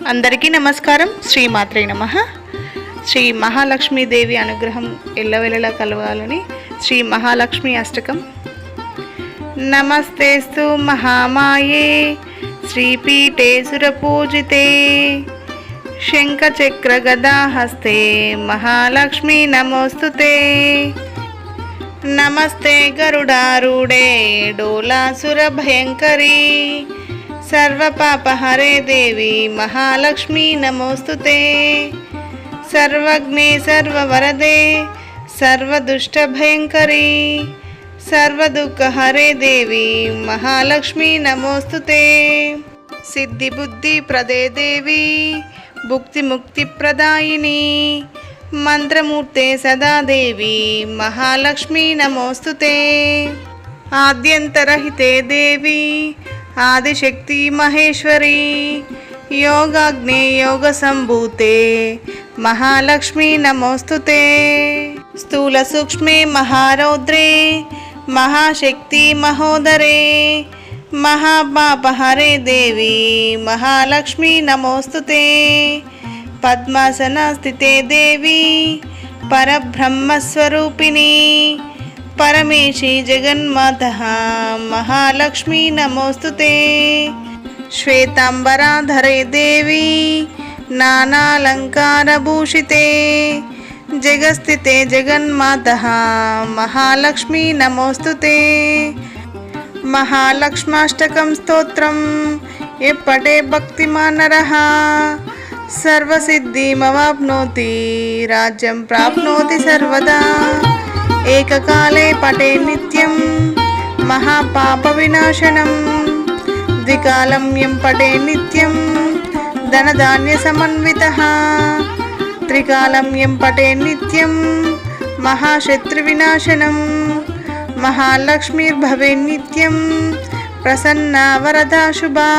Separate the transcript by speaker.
Speaker 1: అందరికీ నమస్కారం. శ్రీమాత్రే నమః. శ్రీ మహాలక్ష్మీదేవి అనుగ్రహం ఎల్లవెల్లలా కలగాలని శ్రీ మహాలక్ష్మి అష్టకం. నమస్తేస్తు మహామాయే శ్రీపీఠే సురపూజితే శంఖచక్ర గదాహస్తే మహాలక్ష్మి నమోస్తుతే. నమస్తే గరుడారూఢే డోలాసుర భయంకరీ सर्वपापहरे देवी महालक्ष्मी नमोस्तुते. सर्वज्ञे सर्ववरदे सर्वदुष्टभयंकरी सर्वदुःखहरे देवी महालक्ष्मी नमोस्तुते. सिद्धिबुद्धिप्रदे देवी भुक्तिमुक्तिप्रदायिनी मंत्रमूर्ते सदा देवी महालक्ष्मी नमोस्तुते. आद्यन्तरहिते देवी आदिशक्ति महेश्वरी योगाग्ने योग संभूते महालक्ष्मी नमोस्तुते. स्थूल सूक्ष्मे महारौद्रे महाशक्ति महोदरे महापापहरे देवी महालक्ष्मी नमोस्तुते. पद्मासना स्थिते देवी परब्रह्मस्वरूपिणी परमेशी जगन्मातः महालक्ष्मी नमोस्तुते. श्वेतांबराधरे देवी नानालंकारभूषिते जगस्थिते जगन्मातः महालक्ष्मी नमोस्तुते. महालक्ष्माष्टकं स्तोत्रं ये पठे भक्तिमान् नरः सर्वसिद्धिमवाप्नोति राज्यं प्राप्नोति सर्वदा. एककाले पठे नित्यं महापापविनाशनं द्विकालं यं पठे नित्यं धनधान्यसमन्वितः त्रिकालं यं पठे नित्यं महाशत्रुविनाशनं महालक्ष्मीर्भवे नित्यं प्रसन्ना वरदा शुभा.